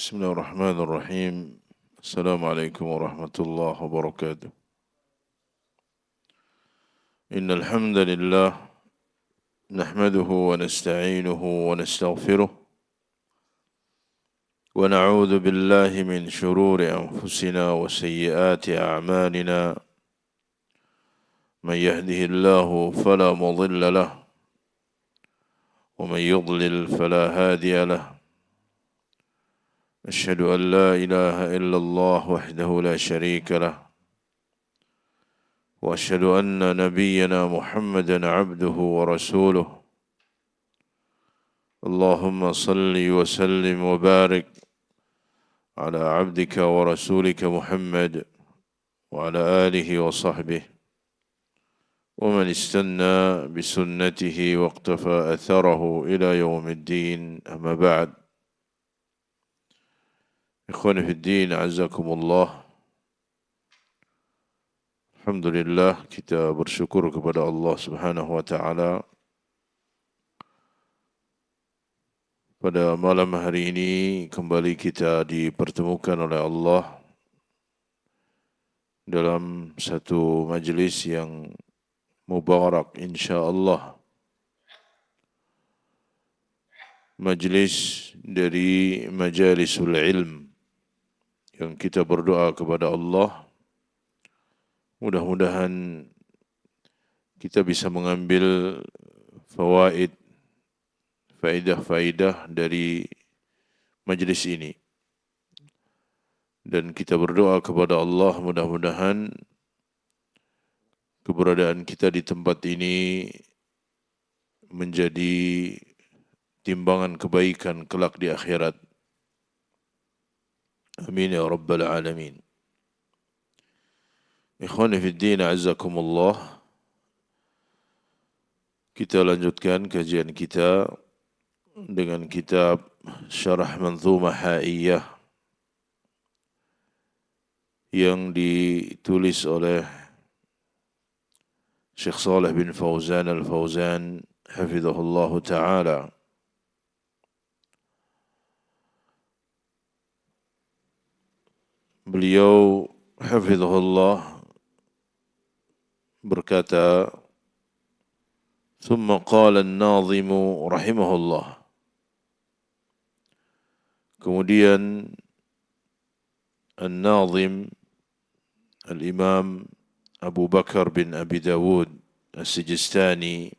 بسم الله الرحمن الرحيم. السلام عليكم ورحمة الله وبركاته. إن الحمد لله نحمده ونستعينه ونستغفره ونعوذ بالله من شرور أنفسنا وسيئات أعمالنا. من يهده الله فلا مضل له ومن يضلل فلا هادي له. أشهد أن لا إله إلا الله وحده لا شريك له وأشهد أن نبينا محمدا عبده ورسوله. اللهم صل وسلم وبارك على عبدك ورسولك محمد وعلى آله وصحبه ومن استنى بسنته واقتفى أثره إلى يوم الدين. أما بعد. Ikhwani fi din, azakumullah. Alhamdulillah, kita bersyukur kepada Allah Subhanahu wa taala pada malam hari ini kembali kita dipertemukan oleh Allah dalam satu majlis yang mubarak insya-Allah. Majlis dari Majalisul Ilm yang kita berdoa kepada Allah mudah-mudahan kita bisa mengambil faidah dari majlis ini. Dan kita berdoa kepada Allah mudah-mudahan keberadaan kita di tempat ini menjadi timbangan kebaikan kelak di akhirat. Amin ya rabbal alamin. Ikhwani fi din, azakumullah. Kita lanjutkan kajian kita dengan kitab Syarah Manzumah Haiyah yang ditulis oleh Syekh Shalih bin Fauzan Al-Fauzan hafizahullah ta'ala. Beliau hafizahullah berkata, ثم قال الناظم رحمه الله. Kemudian An-Nazim Al-Imam Abu Bakar bin Abi Dawud As-Sijistani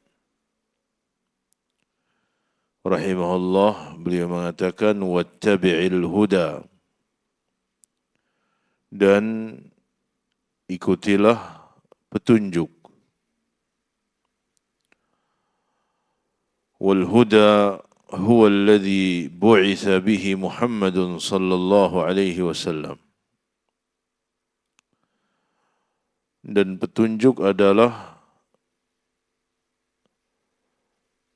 rahimahullah, beliau mengatakan wattabi'il huda, dan ikutilah petunjuk. Wal huda huwa alladhi bu'itha bihi Muhammadun sallallahu alaihi wasallam. Dan petunjuk adalah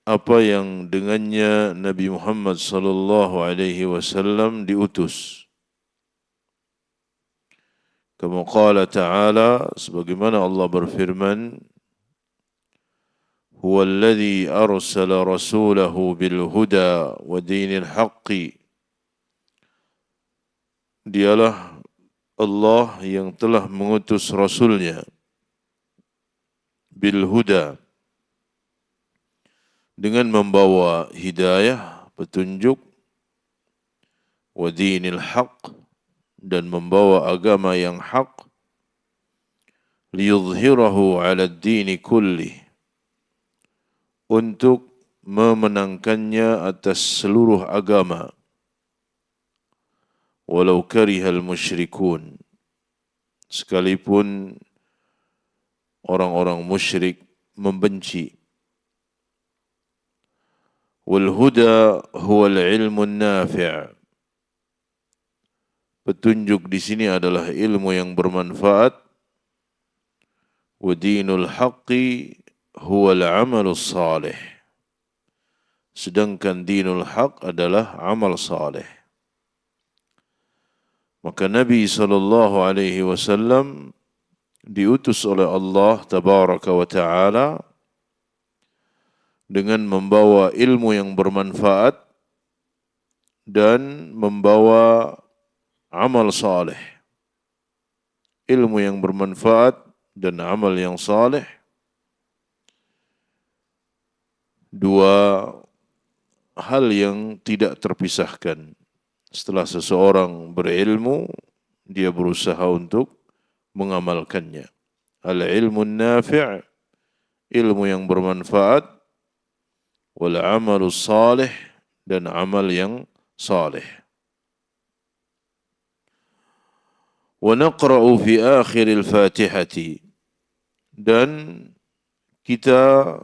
apa yang dengannya Nabi Muhammad sallallahu alaihi wasallam diutus. Kama qala ta'ala, sebagaimana Allah berfirman, huwa alladhi arsala rasulahu bil huda wa dinil haqqi. Dialah Allah yang telah mengutus Rasulnya bil huda, dengan membawa hidayah, petunjuk, wa dinil haqq, dan membawa agama yang hak, liyudhhirahu ala ad-dini kulli, untuk memenangkannya atas seluruh agama, walau karihal musyrikun, sekalipun orang-orang musyrik membenci. Wal huda huwa al-ilmu an-nafi'. Petunjuk di sini adalah ilmu yang bermanfaat. Wa dinul haqqi huwa al-amalus salih. Sedangkan dinul haq adalah amal salih. Maka Nabi SAW diutus oleh Allah Tabaraka wa Ta'ala dengan membawa ilmu yang bermanfaat dan membawa amal saleh. Ilmu yang bermanfaat dan amal yang saleh, dua hal yang tidak terpisahkan. Setelah seseorang berilmu, dia berusaha untuk mengamalkannya. Al-ilmu nafi', ilmu yang bermanfaat, wal amalu salih, dan amal yang salih. Wa naqra'u fi akhir al-Fatihati, dan kita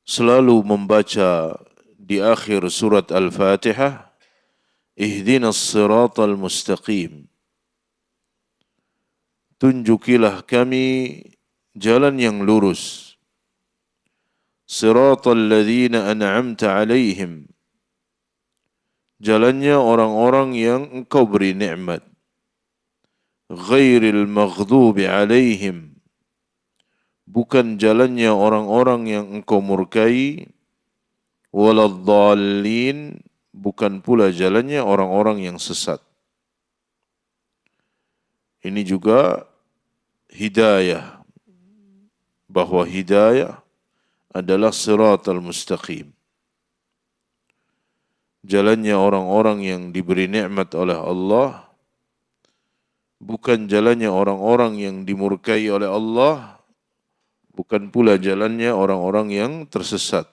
selalu membaca di akhir surat Al-Fatihah, ihdinas siratal mustaqim, tunjukilah kami jalan yang lurus, siratal ladzina an'amta alaihim, jalannya orang-orang yang engkau beri nikmat, ghairil maghdubi alaihim, bukan jalannya orang-orang yang engkau murkai, waladdallin, bukan pula jalannya orang-orang yang sesat. Ini juga hidayah, bahwa hidayah adalah siratal mustaqim. Jalannya orang-orang yang diberi nikmat oleh Allah, bukan jalannya orang-orang yang dimurkai oleh Allah, bukan pula jalannya orang-orang yang tersesat.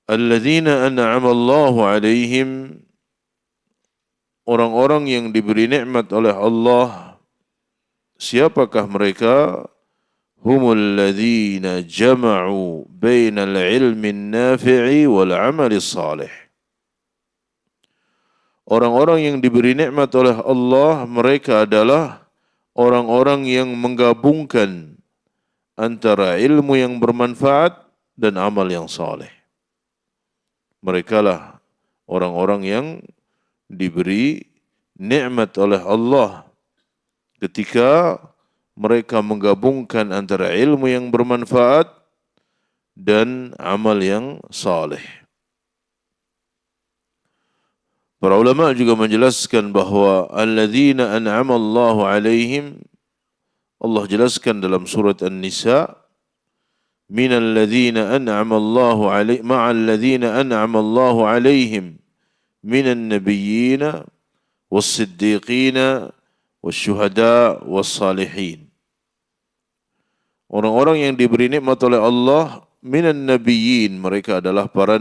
Alladzina an'ama Allahu alaihim, orang-orang yang diberi nikmat oleh Allah, siapakah mereka? Humul ladzina jama'u bainal ilmi nafi'i wal amali salih. Orang-orang yang diberi nikmat oleh Allah, mereka adalah orang-orang yang menggabungkan antara ilmu yang bermanfaat dan amal yang saleh. Mereka lah orang-orang yang diberi nikmat oleh Allah ketika mereka menggabungkan antara ilmu yang bermanfaat dan amal yang saleh. Para ulama juga menjelaskan bahawa alladzina an'ama Allahu alaihim, Allah jelaskan dalam surat An-Nisa, minal ladzina an'ama Allahu alaihim ma'al ladzina an'ama Allahu alaihim minan nabiyyina was-siddiqina was-syuhada was-salihin. Orang-orang yang diberi nikmat oleh Allah, minan nabiyyin, mereka adalah para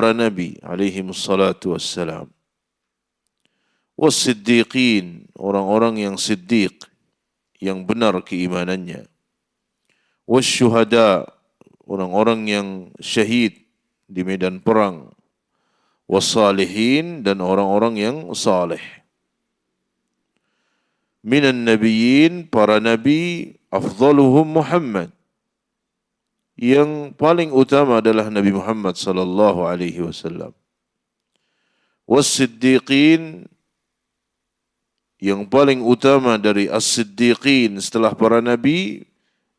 nabi alaihi wassalatu wassalam. Was-siddiqin, orang-orang yang siddiq, yang benar keimanannya. Was-syuhada, orang-orang yang syahid di medan perang. Was-salihin, dan orang-orang yang saleh. Minan nabiyyin, para nabi, afdaluhum Muhammad, yang paling utama adalah Nabi Muhammad sallallahu alaihi wasallam. Was-siddiqin, yang paling utama dari as-siddiqin setelah para nabi,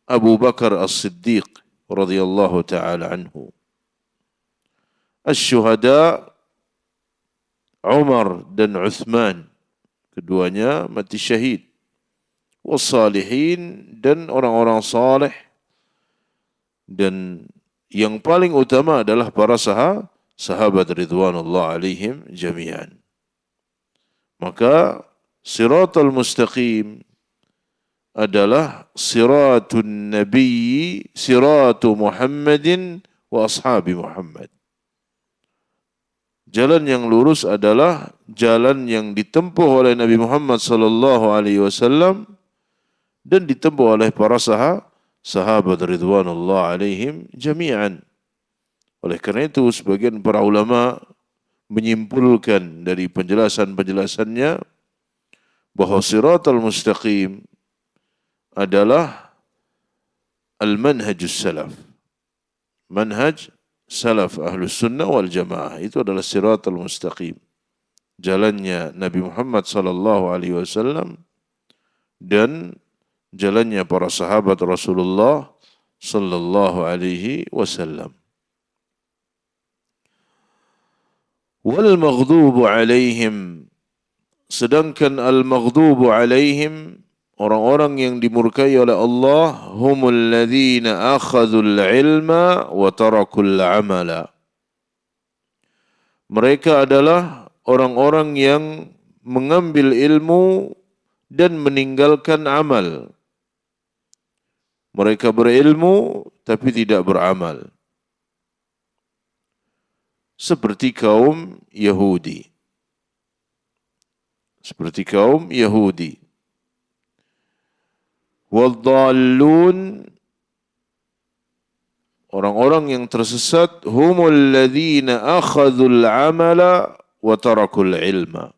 Abu Bakar as-Siddiq radhiyallahu taala anhu. Asy-syuhada, Umar dan Uthman, keduanya mati syahid. Was-salihin, dan orang-orang saleh, dan yang paling utama adalah para sahabat ridwanullah alaihim jami'an. Maka siratal mustaqim adalah siratun nabiyyi, siratu Muhammadin wa ashabi Muhammad. Jalan yang lurus adalah jalan yang ditempuh oleh Nabi Muhammad sallallahu alaihi wasallam dan ditempuh oleh para sahabat ridwanullah alaihim jami'an. Oleh kerana itu sebagian para ulama menyimpulkan dari penjelasan-penjelasannya bahawa siratal mustaqim adalah al-manhajus salaf. Manhaj salaf ahlus sunnah wal jamaah, itu adalah siratal mustaqim. Jalannya Nabi Muhammad sallallahu alaihi wasallam dan jalannya para sahabat Rasulullah sallallahu alaihi wasallam. Wal maghdubu alaihim, sedangkan al maghdubu alaihim, orang-orang yang dimurkai oleh Allah, humul ladzina akhadhul ilma wa tarakul amala. Mereka adalah orang-orang yang mengambil ilmu dan meninggalkan amal. Mereka berilmu tapi tidak beramal. Seperti kaum Yahudi. Seperti kaum Yahudi. Wad-dallun, orang-orang yang tersesat, humul ladzina akhadhul amala wa tarakul ilma.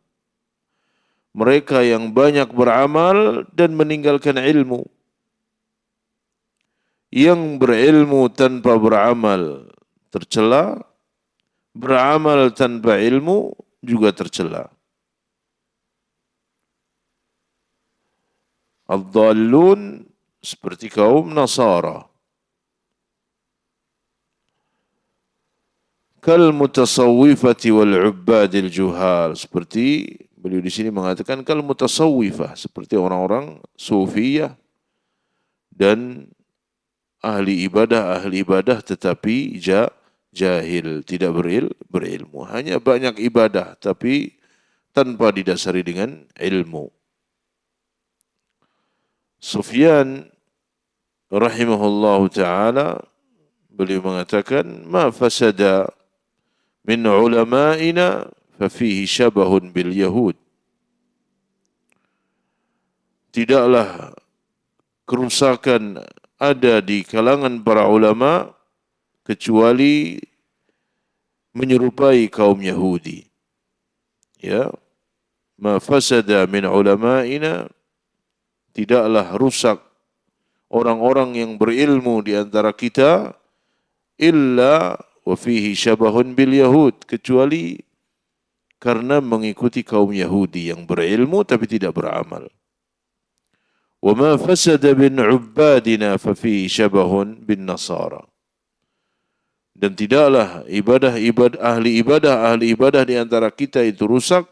Mereka yang banyak beramal dan meninggalkan ilmu. Yang berilmu tanpa beramal tercela, beramal tanpa ilmu juga tercela. Ad-dallun seperti kaum Nasara. Kal mutasawwifati wal ubbadil juhal, seperti beliau di sini mengatakan kal mutasawwifah, seperti orang-orang sufiyah dan ahli ibadah tetapi jahil, tidak berilmu, hanya banyak ibadah tapi tanpa didasari dengan ilmu. Sufyan rahimahullahu taala, beliau mengatakan ma fasada min ulama'ina fa fihi syabahun bil yahud. Tidaklah kerusakan ada di kalangan para ulama kecuali menyerupai kaum Yahudi. Ya, ma fasada min ulama'ina, tidaklah rusak orang-orang yang berilmu di antara kita illa wa fihi syabahun bil yahud, kecuali karena mengikuti kaum Yahudi yang berilmu tapi tidak beramal. Wa ma fasada bin ubbadina fa fihi syabahun bin nasara. Dan tidaklah ahli ibadah di antara kita itu rusak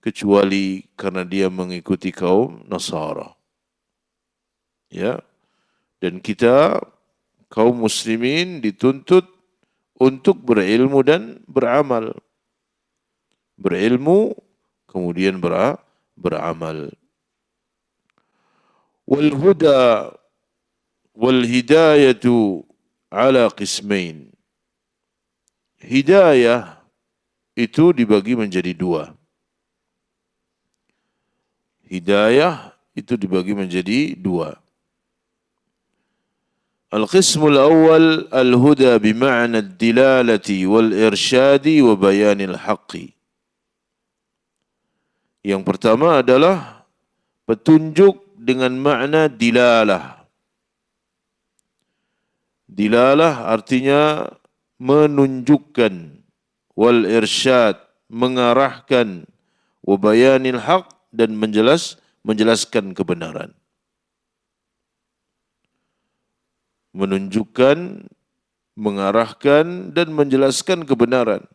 kecuali karena dia mengikuti kaum Nasara. Ya. Dan kita kaum muslimin dituntut untuk berilmu dan beramal. Berilmu kemudian beramal. Wal huda wal hidayatu ala qismain. Hidayah itu dibagi menjadi dua. Hidayah itu dibagi menjadi dua. Al-qismul awal al-huda bima'na ad-dilalati wal-irsyadi wa bayanil haqqi. Yang pertama adalah petunjuk dengan makna dilalah. Dilalah artinya menunjukkan, wal-irsyad mengarahkan, wa bayanil haqq dan menjelaskan kebenaran. Menunjukkan, mengarahkan dan menjelaskan kebenaran.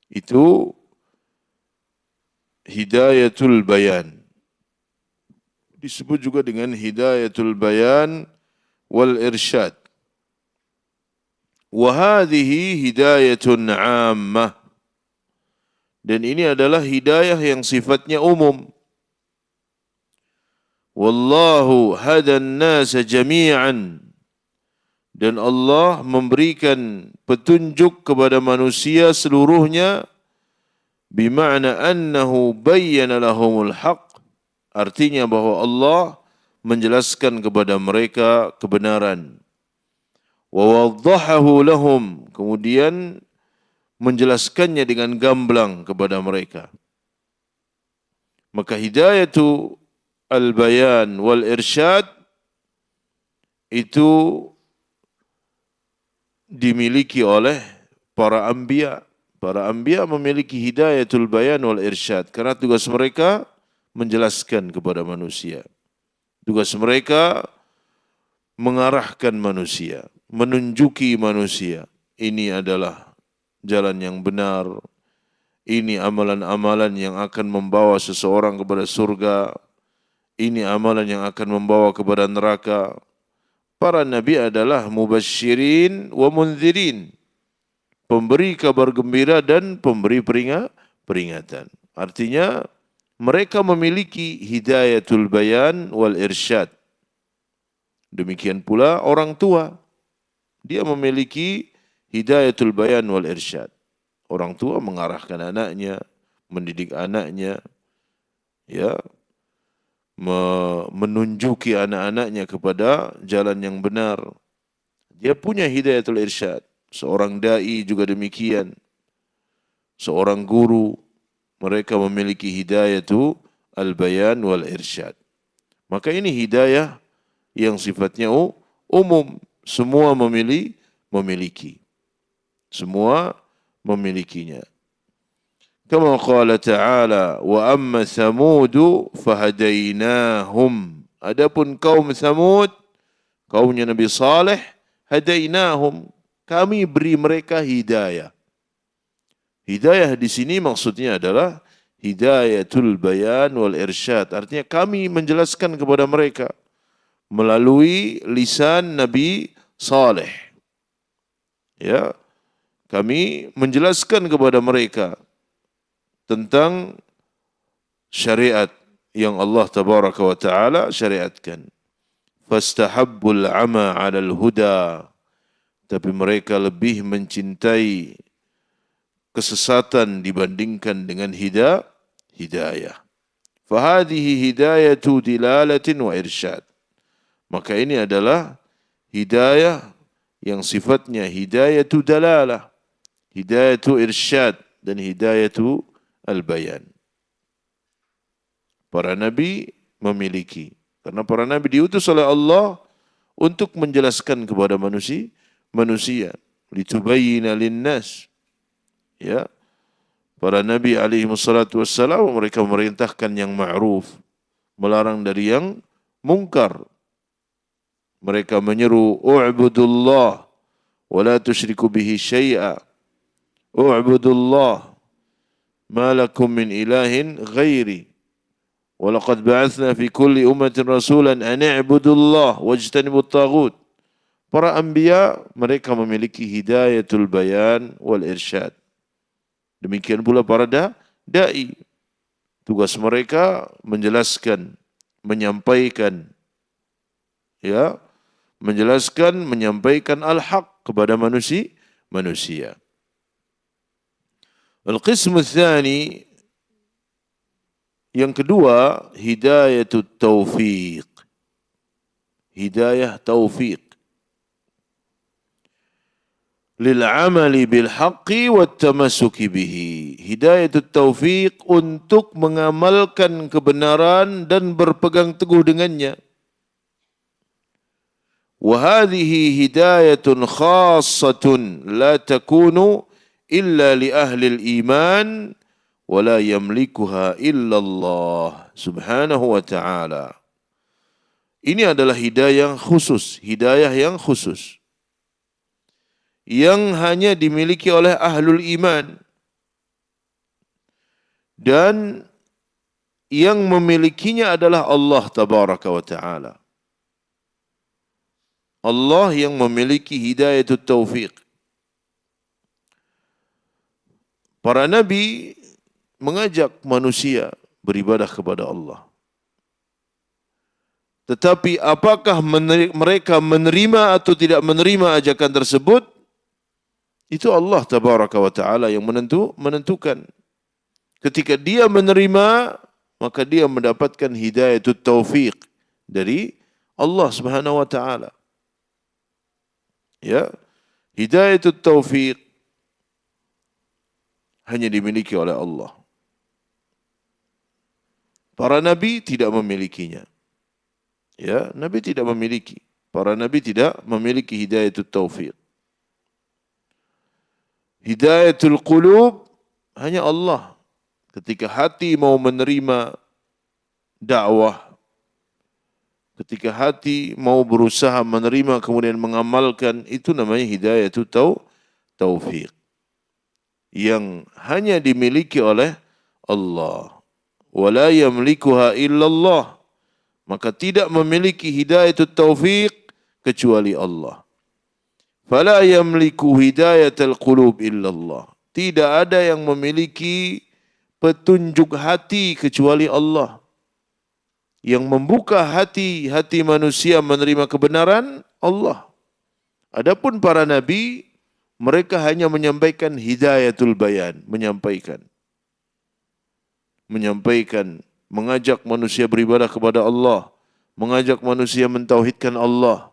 Itu hidayatul bayan. Disebut juga dengan hidayatul bayan wal irsyad. Wa hadhihi hidayatun 'ammah. Dan ini adalah hidayah yang sifatnya umum. Wallahu hadan nasa jami'an. Dan Allah memberikan petunjuk kepada manusia seluruhnya bima'na annahu bayyana lahumul haqq. Artinya bahwa Allah menjelaskan kepada mereka kebenaran. Wa waddahahu lahum, kemudian menjelaskannya dengan gamblang kepada mereka. Maka hidayatu al-bayan wal irsyad itu dimiliki oleh para anbiya. Para anbiya memiliki hidayatul bayan wal irsyad karena tugas mereka menjelaskan kepada manusia. Tugas mereka mengarahkan manusia, menunjuki manusia. Ini adalah jalan yang benar. Ini amalan-amalan yang akan membawa seseorang kepada surga. Ini amalan yang akan membawa kepada neraka. Para nabi adalah mubasyirin wa munzirin, pemberi kabar gembira dan pemberi peringatan. Artinya mereka memiliki hidayatul bayan wal irsyad. Demikian pula orang tua, dia memiliki hidayatul bayan wal irsyad. Orang tua mengarahkan anaknya, mendidik anaknya, ya, menunjuki anak-anaknya kepada jalan yang benar. Dia punya hidayatul irsyad. Seorang dai juga demikian. Seorang guru, mereka memiliki hidayatul al-bayan wal irsyad. Maka ini hidayah yang sifatnya umum. Semua memiliki. Semua memilikinya. Kama qala ta'ala, wa amma Thamud fahadainahum. Adapun kaum Thamud, kaumnya Nabi Saleh, hadainahum, kami beri mereka hidayah. Hidayah di sini maksudnya adalah hidayatul bayan wal irsyad. Artinya kami menjelaskan kepada mereka melalui lisan Nabi Saleh. Ya, kami menjelaskan kepada mereka tentang syariat yang Allah tabaraka wa ta'ala syariatkan. Fastahabbul ama 'alal huda. Tapi mereka lebih mencintai kesesatan dibandingkan dengan hidayah. Fahadihi hidayatu dilalatin wa irsyad. Maka ini adalah hidayah yang sifatnya hidayatu dalalah, hidayatu irsyad, dan hidayatu al-bayan. Para nabi memiliki. Karena para nabi diutus oleh Allah untuk menjelaskan kepada manusia. Litubayyina linnas. Ya. Para nabi alaihi wassalatu wassalam, mereka memerintahkan yang ma'ruf, melarang dari yang mungkar. Mereka menyeru, u'budullah wa la tusyriku bihi syai'a. U'budullah ma lakum min ilahin ghairi. Wa laqad ba'athna fi kulli ummatin rasulan an i'budullah wajtanibut taghut. Para anbiya mereka memiliki hidayatul bayan wal irsyad. Demikian pula para dai. Tugas mereka menjelaskan, menyampaikan, ya, menjelaskan, menyampaikan al-haq kepada manusia. Al-qismu tsani, yang kedua, hidayatut taufiq. Hidayah taufiq. Lil'amali bilhaqqi wattamassuki bihi. Hidayatut taufiq, untuk mengamalkan kebenaran dan berpegang teguh dengannya. وهذه هداية خاصة لا تكون إلا لأهل الإيمان ولا يملكها إلا الله سبحانه وتعالى. Ini adalah hidayah yang khusus yang hanya dimiliki oleh ahlul iman, dan yang memilikinya adalah Allah tabaraka wa ta'ala. Allah yang memiliki hidayatut taufiq. Para nabi mengajak manusia beribadah kepada Allah. Tetapi apakah mereka menerima atau tidak menerima ajakan tersebut? Itu Allah tabaraka wa ta'ala yang menentukan. Ketika dia menerima, maka dia mendapatkan hidayatut taufiq dari Allah subhanahu wa ta'ala. Ya, hidayatut taufiq hanya dimiliki oleh Allah. Para nabi tidak memilikinya. Ya, nabi tidak memiliki. Para nabi tidak memiliki hidayatut taufiq. Hidayatul qulub hanya Allah. Ketika hati mau menerima dakwah, ketika hati mau berusaha menerima kemudian mengamalkan, itu namanya hidayatut taufiq. yang hanya dimiliki oleh Allah. Wala yamlikuha illallah. Maka tidak memiliki hidayatut taufiq kecuali Allah. Fala yamliku hidayatal qulub illallah. Tidak ada yang memiliki petunjuk hati kecuali Allah. Yang membuka hati-hati manusia menerima kebenaran, Allah. Adapun para nabi, mereka hanya menyampaikan hidayatul bayan, menyampaikan, mengajak manusia beribadah kepada Allah, mengajak manusia mentauhidkan Allah.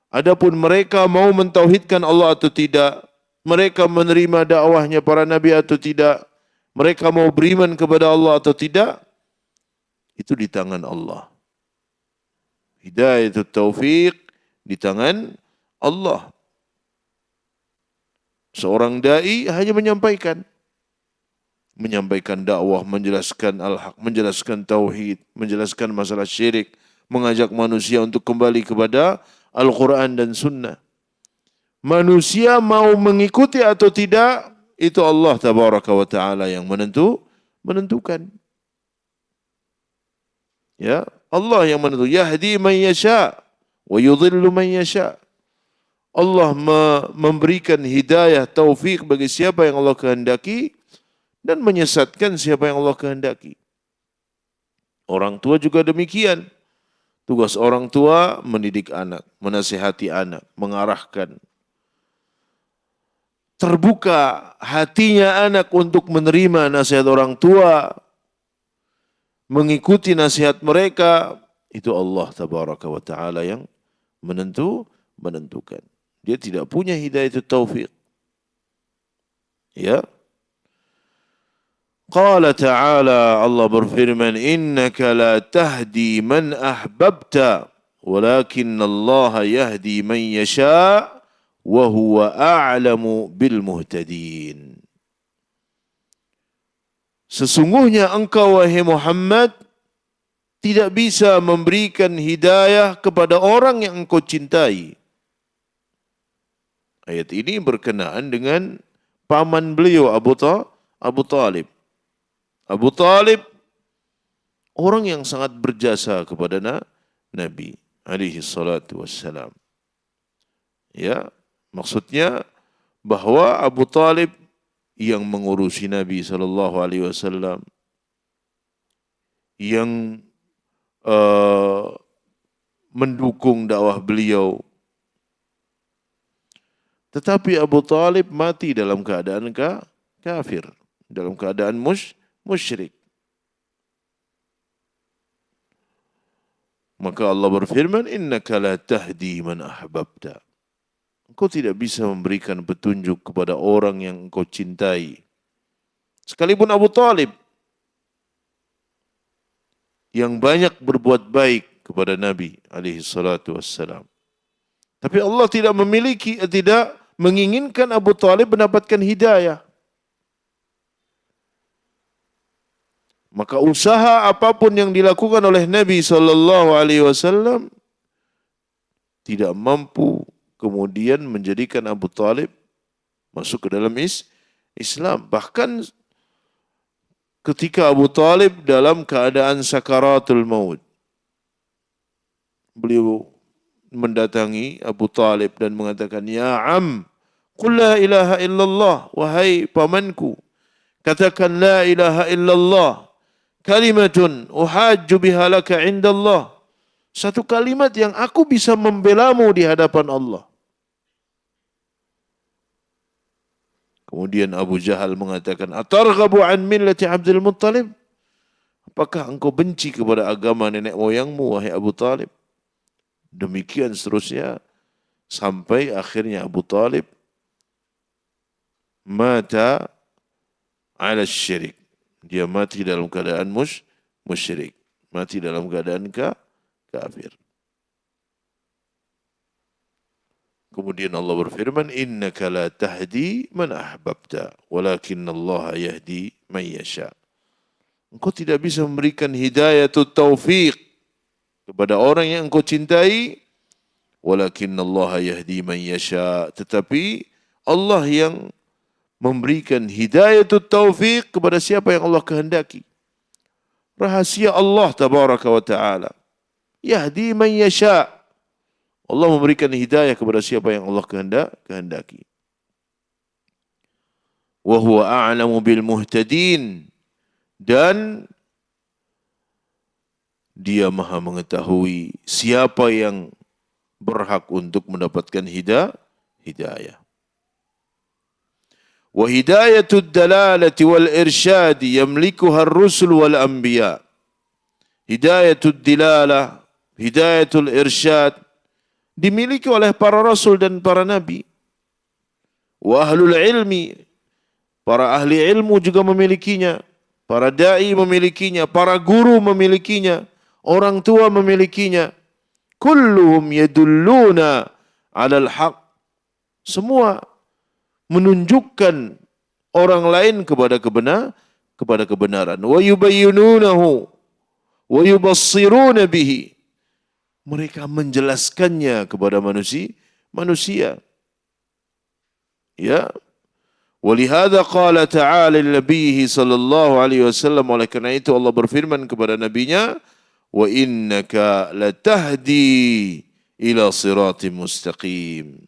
Adapun mereka mau mentauhidkan Allah atau tidak, mereka menerima dakwahnya para nabi atau tidak, mereka mau beriman kepada Allah atau tidak, itu di tangan Allah. Hidayatul taufiq di tangan Allah. Seorang dai hanya menyampaikan dakwah, menjelaskan al-haq, menjelaskan tauhid, menjelaskan masalah syirik, mengajak manusia untuk kembali kepada Al-Quran dan Sunnah. Manusia mau mengikuti atau tidak, itu Allah Tabaraka wa Ta'ala yang menentukan. Ya, Allah yang menentukan. Yahdi man yasha wa yudhillu man yasha. Allah memberikan hidayah taufik bagi siapa yang Allah kehendaki dan menyesatkan siapa yang Allah kehendaki. Orang tua juga demikian. Tugas orang tua mendidik anak, menasihati anak, mengarahkan. Terbuka hatinya anak untuk menerima nasihat orang tua, mengikuti nasihat mereka, itu Allah Tabaraka wa Ta'ala yang menentukan. Dia tidak punya hidayah taufik. Ya. Qala ta'ala, Allah berfirman, innaka la tahdi man ahbabta, walakin Allah yahdi man yasha, wa huwa a'lamu bil muhtadin. Sesungguhnya engkau, wahai Muhammad, tidak bisa memberikan hidayah kepada orang yang engkau cintai. Ayat ini berkenaan dengan paman beliau Abu Talib. Abu Talib orang yang sangat berjasa kepada Nabi alaihi salatu wassalam. Ya, maksudnya bahwa Abu Talib yang mengurusi Nabi sallallahu alaihi wasallam, yang mendukung dakwah beliau. Tetapi Abu Talib mati dalam keadaan kafir, dalam keadaan musyrik. Maka Allah berfirman, innaka la tahdi man ahbabta. Engkau tidak bisa memberikan petunjuk kepada orang yang engkau cintai. Sekalipun Abu Talib yang banyak berbuat baik kepada Nabi alaihi salatu wassalam. Tapi Allah tidak menginginkan Abu Talib mendapatkan hidayah. Maka usaha apapun yang dilakukan oleh Nabi SAW tidak mampu kemudian menjadikan Abu Talib masuk ke dalam Islam. Bahkan ketika Abu Talib dalam keadaan sakaratul maut, beliau mendatangi Abu Talib dan mengatakan, ya am, qul la ilaha illallah, wahai pamanku, katakan la ilaha illallah, kalimatun uhajju biha laka indallah. Satu kalimat yang aku bisa membelamu di hadapan Allah. Kemudian Abu Jahal mengatakan, atarghabu an millati Abdul Muttalib? Apakah engkau benci kepada agama nenek moyangmu, wahai Abu Talib? Demikian seterusnya sampai akhirnya Abu Talib mata ala syirik. Dia mati dalam keadaan musyrik. Mati dalam keadaan kafir. Kemudian Allah berfirman, innaka la tahdi man ahbabta, walakin Allah yahdi man yasha. Engkau tidak bisa memberikan hidayatut taufiq kepada orang yang engkau cintai, walakin Allah yahdi man yasha, tetapi Allah yang memberikan hidayatut taufiq kepada siapa yang Allah kehendaki. Rahasia Allah tabaraka wa ta'ala. Yahdi man yasha. Allah memberikan hidayah kepada siapa yang Allah kehendaki. Wa huwa a'lamu bil muhtadin. Dan Dia Maha mengetahui siapa yang berhak untuk mendapatkan hidayah. Wa hidayatud dalalati wal irsyadi yamlikuha ar-rusul wal anbiya. Hidayatud dilalah, hidayatul irsyad dimiliki oleh para rasul dan para nabi. Wa ahlul ilmi, para ahli ilmu juga memilikinya. Para da'i memilikinya, para guru memilikinya, orang tua memilikinya. Kulluhum yadulluna 'alal haq. Semua menunjukkan orang lain kepada kebenaran. Wa yubayyinunahu wa yubassiruna bihi. Mereka menjelaskannya kepada manusia. Ya. Walihada qala ta'ala li-nabiyhi sallallahu alaihi wasallam, oleh karena itu Allah berfirman kepada nabinya, wa innaka latahdi ila siratim mustaqim.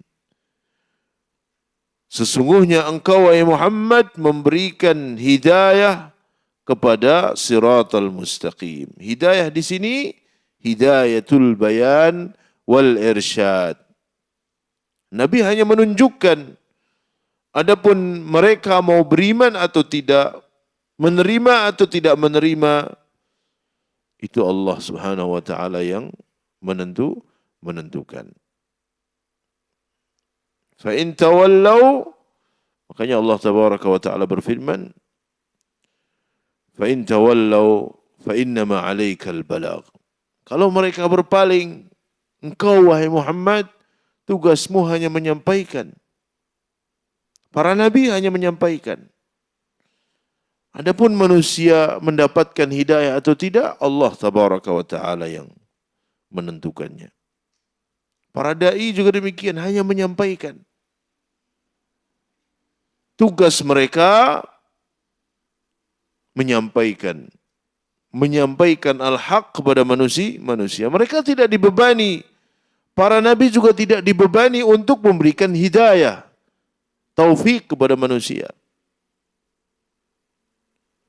Sesungguhnya engkau wahai Muhammad memberikan hidayah kepada siratal mustaqim. Hidayah di sini hidayatul bayan wal irsyad. Nabi hanya menunjukkan. Adapun mereka mau beriman atau tidak, menerima atau tidak menerima, itu Allah Subhanahu wa taala yang menentukan. Fa in tawallau, makanya Allah tabaraka wa taala berfirman, fa in tawallau fa innama 'alaikal balagh. Kalau mereka berpaling, engkau wahai Muhammad, tugasmu hanya menyampaikan. Para nabi hanya menyampaikan. Adapun manusia mendapatkan hidayah atau tidak, Allah tabaraka wa taala yang menentukannya. Para dai juga demikian, hanya menyampaikan. Tugas mereka menyampaikan al-haq kepada manusia. Mereka tidak dibebani. Para nabi juga tidak dibebani untuk memberikan hidayah, taufik kepada manusia.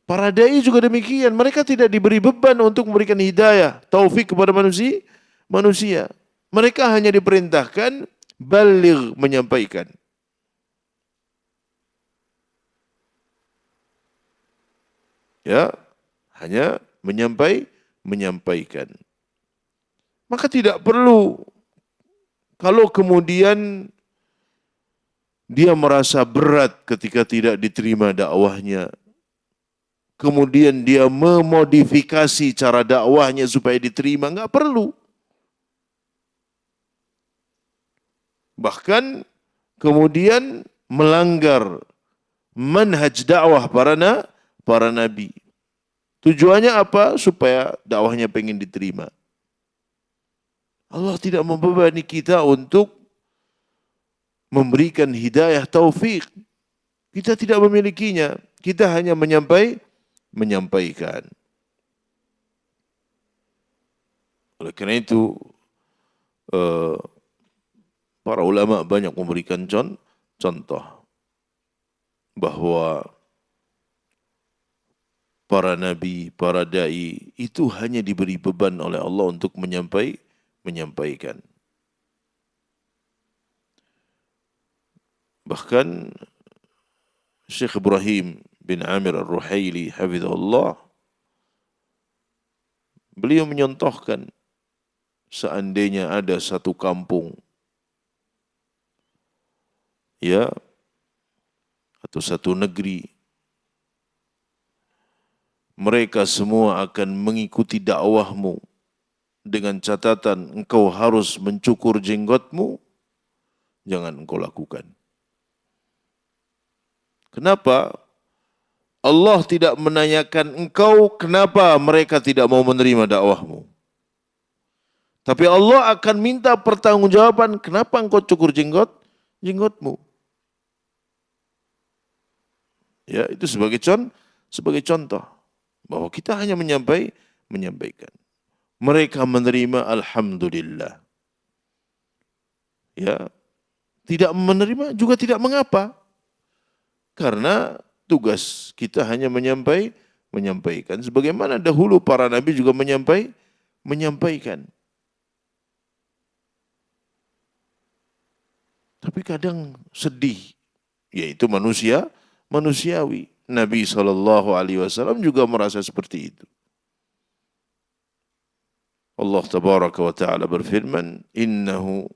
Para dai juga demikian, mereka tidak diberi beban untuk memberikan hidayah, taufik kepada manusia. Mereka hanya diperintahkan baligh, menyampaikan. Ya, hanya menyampaikan. Maka tidak perlu kalau kemudian dia merasa berat ketika tidak diterima dakwahnya. Kemudian dia memodifikasi cara dakwahnya supaya diterima. Enggak perlu. Bahkan kemudian melanggar manhaj dakwah para nabi. Tujuannya apa? Supaya dakwahnya pengen diterima. Allah tidak membebani kita untuk memberikan hidayah taufik. Kita tidak memilikinya. Kita hanya menyampaikan. Oleh karena itu, para ulama banyak memberikan contoh bahwa para nabi, para dai itu hanya diberi beban oleh Allah untuk menyampaikan. Bahkan Syekh Ibrahim bin Amir Ar-Ruhaili hafizahullah, beliau menyontohkan seandainya ada satu kampung, ya, atau satu negeri, mereka semua akan mengikuti dakwahmu dengan catatan engkau harus mencukur jenggotmu, jangan engkau lakukan. Kenapa? Allah tidak menanyakan engkau kenapa mereka tidak mau menerima dakwahmu. Tapi Allah akan minta pertanggungjawaban kenapa engkau cukur jenggotmu. Ya, itu sebagai contoh bahwa kita hanya menyampaikan. Mereka menerima alhamdulillah. Ya, tidak menerima juga tidak mengapa. Karena tugas kita hanya menyampaikan. Sebagaimana dahulu para nabi juga menyampaikan. Tapi kadang sedih, yaitu manusiawi. Nabi SAW juga merasa seperti itu. Allah tabaraka wa ta'ala berfirman, innahu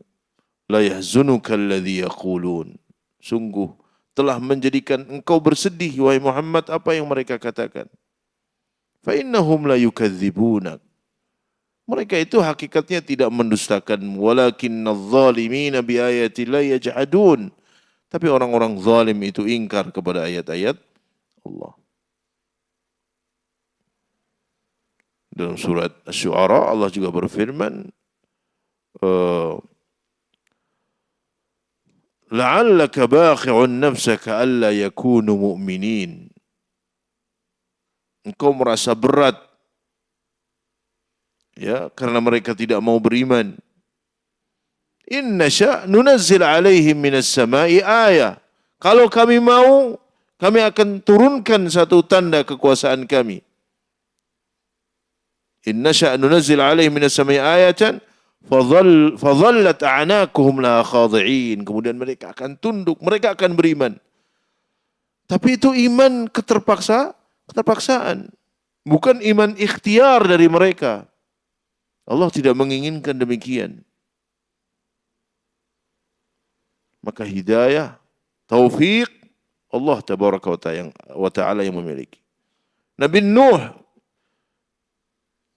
la yahzunuka alladhi yaqulun. Sungguh telah menjadikan engkau bersedih, wahai Muhammad, apa yang mereka katakan. Fa innahum la yukadzibunak. Mereka itu hakikatnya tidak mendustakan. Walakinnadh zalimina bi ayatillahi yaj'adun. Tapi orang-orang zalim itu ingkar kepada ayat-ayat Allah. Dalam surat Asy-Syu'ara Allah juga berfirman, la'allaka bakhi'un nafsaka alla yakunu mu'minin. Engkau merasa berat ya karena mereka tidak mau beriman. In nasha' nunazzil 'alaihim minas sama'i ayah. Kalau kami mau, kami akan turunkan satu tanda kekuasaan kami. In nasha' nunazzil 'alaihim minas sama'i ayatan fadhallat a'naquhum la khadi'in. Kemudian mereka akan tunduk, mereka akan beriman. Tapi itu iman keterpaksaan. Bukan iman ikhtiar dari mereka. Allah tidak menginginkan demikian. Maka hidayah, taufik, Allah tabaraka wa ta'ala yang memiliki. Nabi Nuh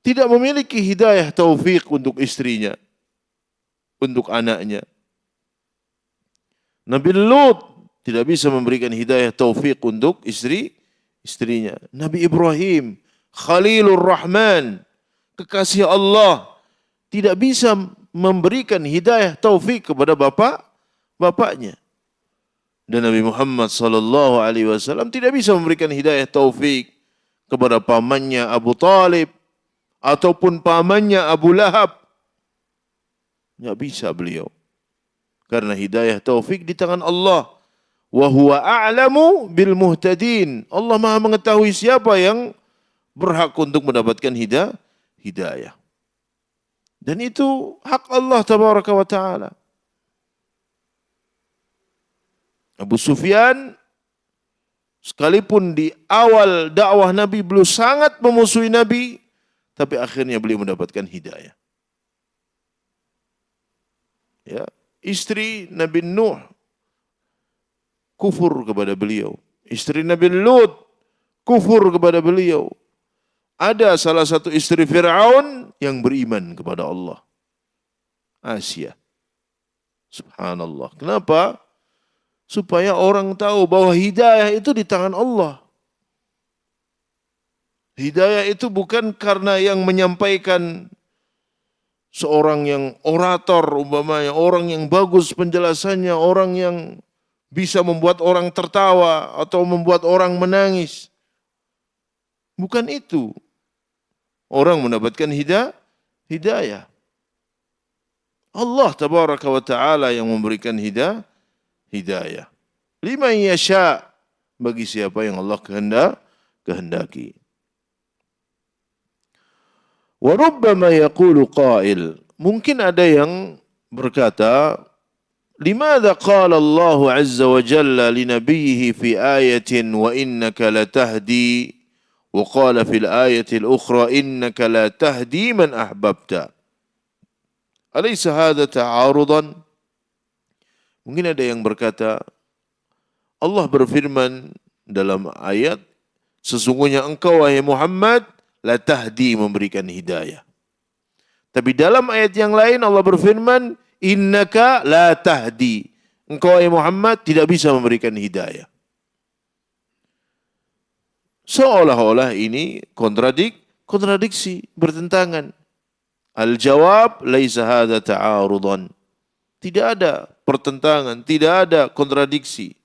tidak memiliki hidayah taufik untuk istrinya, untuk anaknya. Nabi Lut tidak bisa memberikan hidayah taufik untuk istrinya. Nabi Ibrahim, Khalilur Rahman, kekasih Allah, tidak bisa memberikan hidayah taufik kepada bapaknya. Dan Nabi Muhammad sallallahu alaihi wasallam tidak bisa memberikan hidayah taufik kepada pamannya Abu Talib ataupun pamannya Abu Lahab. Tidak bisa beliau. Karena hidayah taufik di tangan Allah. Wa huwa a'lamu bil muhtadin. Allah Maha mengetahui siapa yang berhak untuk mendapatkan hidayah. Dan itu hak Allah tabaraka wa ta'ala. Abu Sufyan sekalipun di awal dakwah Nabi beliau sangat memusuhi Nabi, tapi akhirnya beliau mendapatkan hidayah. Ya, istri Nabi Nuh kufur kepada beliau. Istri Nabi Lut kufur kepada beliau. Ada salah satu istri Fir'aun yang beriman kepada Allah. Asia. Subhanallah. Kenapa? Supaya orang tahu bahwa hidayah itu di tangan Allah. Hidayah itu bukan karena yang menyampaikan seorang yang orator umpamanya, orang yang bagus penjelasannya, orang yang bisa membuat orang tertawa atau membuat orang menangis. Bukan itu. Orang mendapatkan hidayah. Allah tabaraka wa ta'ala yang memberikan hidayah. Liman yasha, bagi siapa yang Allah kehendaki. Wa rubbama yaqulu qail, mungkin ada yang berkata, limadha qala Allah azza wa jalla li nabiyhi fi ayatin wa innaka latahdi wa qala fil ayati al-ukhra innaka la tahdi man ahbabta. Alaysa hadha ta'arudan? Mungkin ada yang berkata, Allah berfirman dalam ayat, sesungguhnya engkau wahai Muhammad la tahdi, memberikan hidayah. Tapi dalam ayat yang lain Allah berfirman, innaka la tahdi, engkau wahai Muhammad tidak bisa memberikan hidayah. Seolah-olah ini kontradiksi, bertentangan. Al-jawab laisa hadza ta'arudan. Tidak ada pertentangan, tidak ada kontradiksi.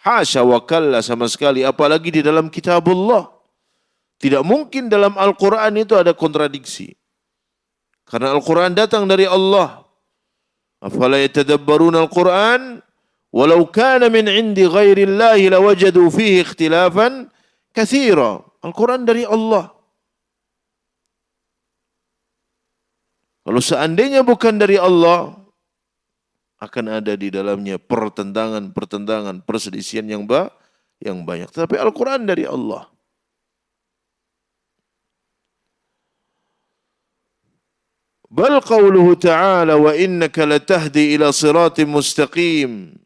Hasya wa kalla, sama sekali, apalagi di dalam kitabullah. Tidak mungkin dalam Al-Quran itu ada kontradiksi. Karena Al-Quran datang dari Allah. Afala yatadabbaruna Al-Quran walau kana min indi ghairillahi lawajadu fihi ikhtilafan katsira. Al-Quran dari Allah. Kalau seandainya bukan dari Allah, akan ada di dalamnya pertentangan, perselisihan yang banyak. Tapi Al-Quran dari Allah. Bal qawluhu ta'ala wa innaka latahdi ila siratim mustaqim.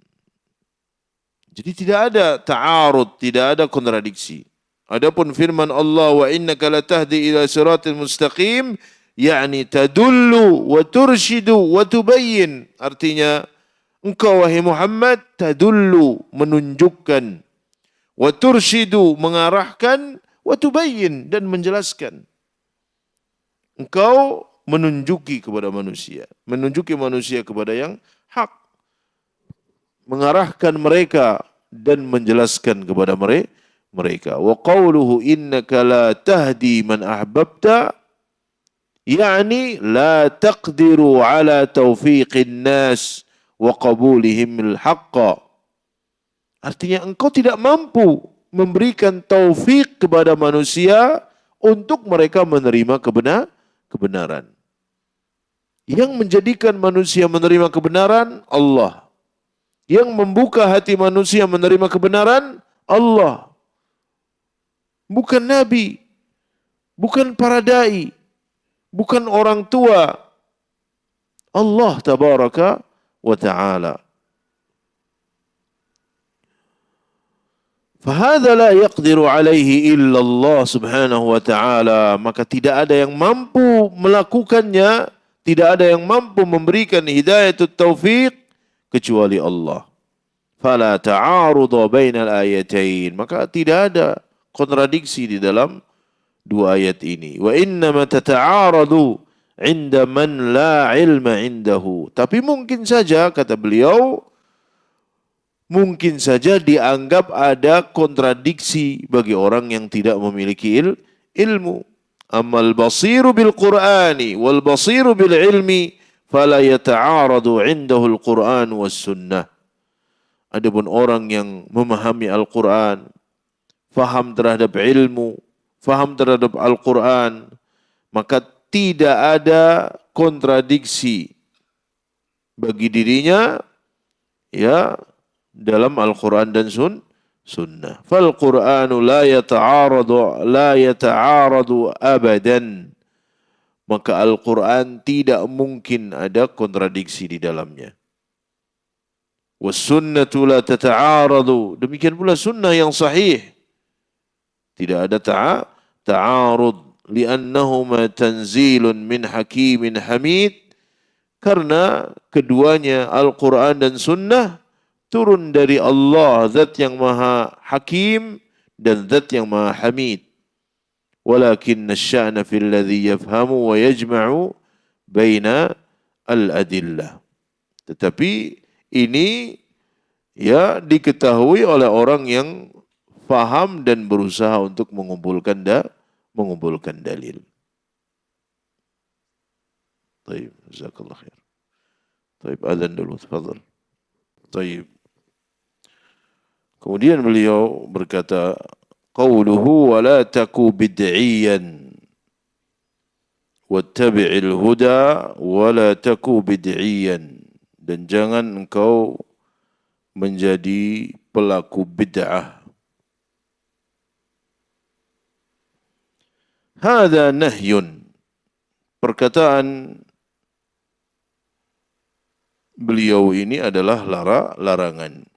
Jadi tidak ada ta'arud, tidak ada kontradiksi. Adapun firman Allah wa innaka latahdi ila siratim mustaqim, yakni tadullu wa turshidu wa tubayyin. Artinya engkau wahai Muhammad tadullu, menunjukkan, wa turshidu, mengarahkan, wa tubayyin, dan menjelaskan. Engkau menunjuki manusia kepada yang hak, mengarahkan mereka dan menjelaskan kepada mereka. Wa qawluhu innaka la tahdi man ahbabta, yakni la taqdiru ala taufiqin nas wa qabulihim al-haqqa. Artinya engkau tidak mampu memberikan taufik kepada manusia untuk mereka menerima kebenaran. Yang menjadikan manusia menerima kebenaran, Allah. Yang membuka hati manusia menerima kebenaran, Allah. Bukan Nabi, bukan para dai, bukan orang tua. Allah tabaraka wa ta'ala. Fahadha la yaqdiru alaihi illa Allah subhanahu wa ta'ala. Maka tidak ada yang mampu melakukannya, tidak ada yang mampu memberikan hidayatut taufiq kecuali Allah. Fala ta'arudu bainal ayatain. Maka tidak ada kontradiksi di dalam dua ayat ini. Wa innama tata'aradu inda man la ilma indahu. Tapi mungkin saja, kata beliau, mungkin saja dianggap ada kontradiksi bagi orang yang tidak memiliki ilmu. Amal basiru bil Qur'ani wal basiru bil ilmi fala yata'aradu indahu al-Qur'an was sunnah. Adapun orang yang memahami Al-Qur'an, faham terhadap ilmu, faham terhadap Al-Qur'an, maka tidak ada kontradiksi bagi dirinya ya dalam Al-Quran dan sunnah. Fal Qur'anu la yata'aradu abadan. Maka Al-Quran tidak mungkin ada kontradiksi di dalamnya. Was sunnatu la tata'aradu. Demikian pula sunnah yang sahih. Tidak ada ta'arud. Li'annahuma tanzilun min hakimin hamid. Karena keduanya Al-Quran dan sunnah turun dari Allah, zat yang maha hakim dan zat yang maha hamid. Walakin asya'na fil ladzi yafhamu wa yajma'u baina al-adillah. Tetapi ini ya diketahui oleh orang yang faham dan berusaha untuk mengumpulkan dalil. Baik, jazakallah khair. Baik, adzan dulu, tafadhal. Baik. Kemudian beliau berkata, qauluhu wa la taku bid'iyan wattabi'il huda wa la taku bid'iyan, dan jangan engkau menjadi pelaku bid'ah. Hadza nahyun. Perkataan beliau ini adalah larangan.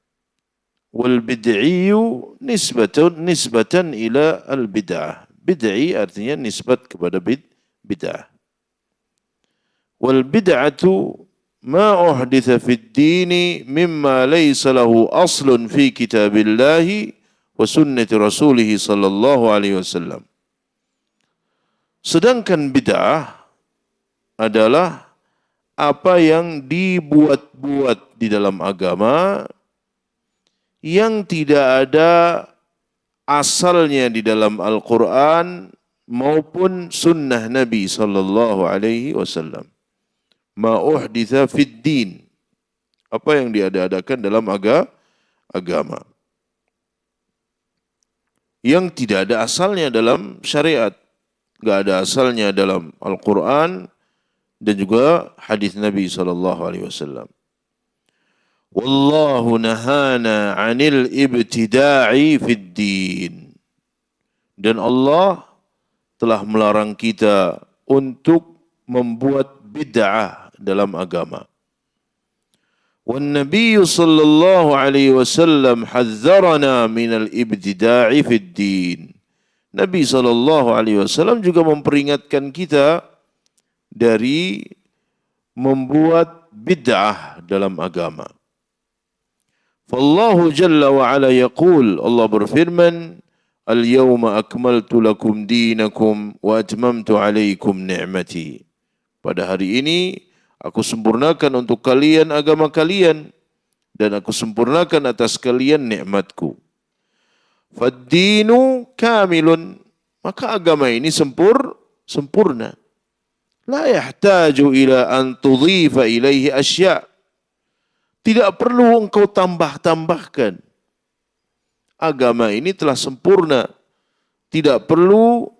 Wal bid'iyu nisbatan ila al bid'ah. Bid'i artinya nisbat kepada bid'ah. Wal bid'atu ma uhditha fid dini mimma laysa lahu aslun fi kitabillahi wa sunnati rasulih sallallahu alaihi wasallam. Sedangkan bid'ah adalah apa yang dibuat-buat di dalam agama yang tidak ada asalnya di dalam Al-Quran maupun sunnah Nabi sallallahu alaihi wasallam. Ma uhditha fid din. Apa yang diada-adakan dalam agama. Yang tidak ada asalnya dalam syariat. Enggak ada asalnya dalam Al-Quran dan juga hadis Nabi sallallahu alaihi wasallam. Wallahu nahana 'anil ibtida'i fid din. Dan Allah telah melarang kita untuk membuat bid'ah dalam agama. Wan Nabi sallallahu alaihi wasallam hadzarana minal ibtida'i fid din. Nabi sallallahu alaihi wasallam juga memperingatkan kita dari membuat bid'ah dalam agama. Fallahu jalla wa ala yaqul, Allah berfirman, Al-yawma akmaltu lakum dinakum wa atmamtu alaikum ni'mati. Pada hari ini aku sempurnakan untuk kalian agama kalian dan aku sempurnakan atas kalian nikmatku. Fad-dinu kamilun, maka agama ini sempurna. La yahtaju ila an tudhifa ilaihi asya'. Tidak perlu engkau tambah-tambahkan. Agama ini telah sempurna. Tidak perlu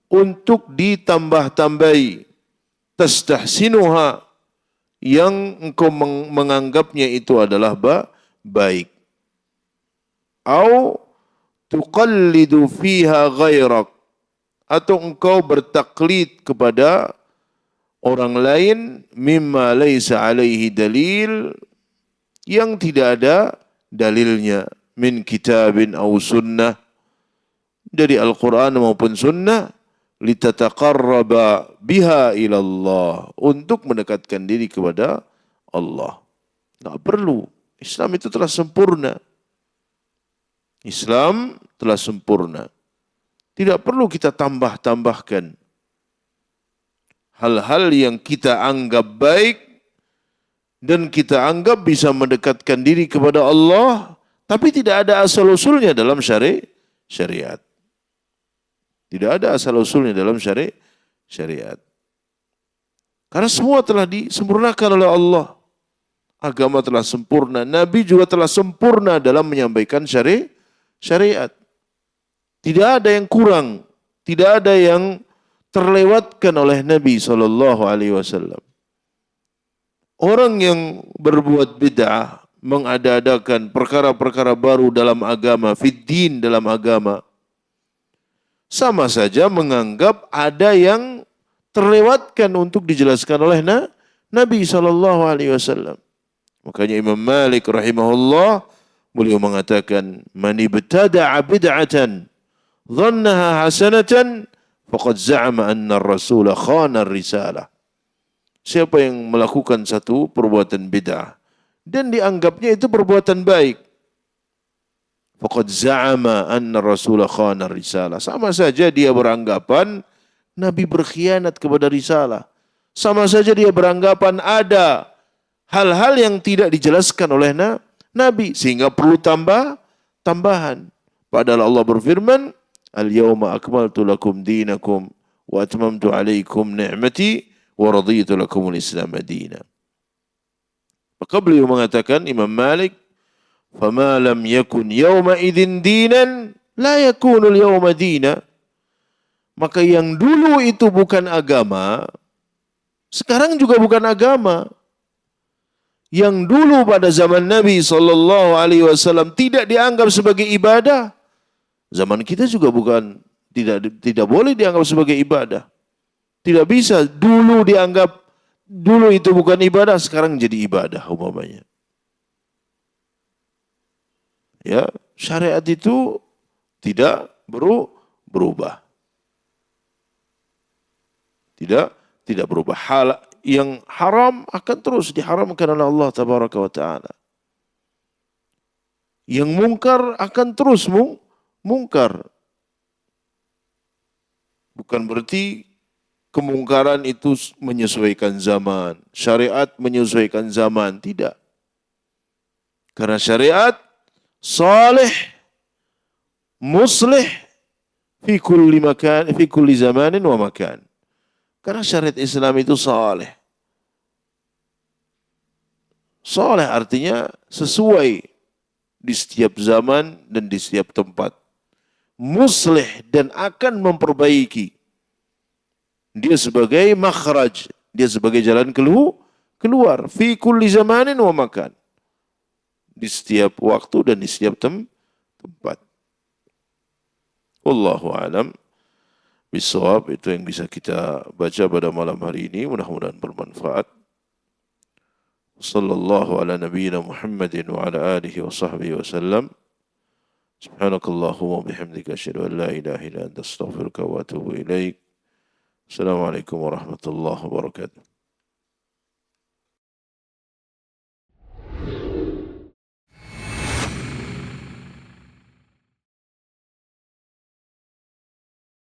untuk ditambah-tambahi. Tastahsinuha, yang engkau menganggapnya itu adalah baik. Au tuqallidu fiha ghairak, atau engkau bertaklid kepada orang lain mimma laisa alaihi dalil, yang tidak ada dalilnya, min kitabin aw sunnah, dari Al-Quran maupun sunnah, litataqarraba biha ilallah, untuk mendekatkan diri kepada Allah. Tak perlu. Islam itu telah sempurna. Islam telah sempurna. Tidak perlu kita tambah-tambahkan hal-hal yang kita anggap baik dan kita anggap bisa mendekatkan diri kepada Allah, tapi tidak ada asal-usulnya dalam syariat. Tidak ada asal-usulnya dalam syariat. Karena semua telah disempurnakan oleh Allah. Agama telah sempurna. Nabi juga telah sempurna dalam menyampaikan syariat. Tidak ada yang kurang. Tidak ada yang terlewatkan oleh Nabi SAW. Orang yang berbuat bid'ah, mengada-adakan perkara-perkara baru dalam agama, fiddin dalam agama, sama saja menganggap ada yang terlewatkan untuk dijelaskan oleh Nabi SAW. Makanya Imam Malik rahimahullah, beliau mengatakan, man ibtada'a bid'atan dhannaha hasanatan faqad za'ama anna ar-rasul khana ar-risalah. Siapa yang melakukan satu perbuatan bid'ah dan dianggapnya itu perbuatan baik, faqad za'ama anna ar-rasul khana ar-risalah. Sama saja dia beranggapan Nabi berkhianat kepada risalah. Sama saja dia beranggapan ada hal-hal yang tidak dijelaskan oleh Nabi, sehingga perlu tambahan. Padahal Allah berfirman, Al-yawma akmaltu lakum dinakum wa atmamtu alaikum ni'mati wa raditu lakumul Islam madina. Maka beliau mengatakan, Imam Malik, fama lam yakun yawma idin dinan la yakunul yawma dina. Maka yang dulu itu bukan agama, sekarang juga bukan agama. Yang dulu pada zaman Nabi SAW tidak dianggap sebagai ibadah, zaman kita juga tidak boleh dianggap sebagai ibadah. Tidak bisa dulu dianggap, dulu itu bukan ibadah, sekarang jadi ibadah umpamanya. Ya, syariat itu tidak berubah. Tidak berubah. Hal yang haram akan terus diharamkan oleh Allah tabaraka wa taala. Yang mungkar akan terus mungkar. Bukan berarti kemungkaran itu menyesuaikan zaman, syariat menyesuaikan zaman, tidak. Karena syariat salih, muslih fi kulli makan, fi kulli zamanin wa makan. Karena syariat Islam itu salih. Salih artinya sesuai di setiap zaman dan di setiap tempat. Muslih dan akan memperbaiki. Dia sebagai makhraj, dia sebagai jalan keluar. Fi kulli zamanin wa makan. Di setiap waktu dan di setiap tempat. Wallahu alam bisawab. Itu yang bisa kita baca pada malam hari ini. Mudah-mudahan bermanfaat. Sallallahu ala nabiyyina Muhammadin wa ala alihi wa sahbihi wa sallam. Subhanakallahumma bihamdika asyhadu an la ilaha illa anta astaghfiruka wa atubu ilaik. Assalamualaikum warahmatullahi wabarakatuh.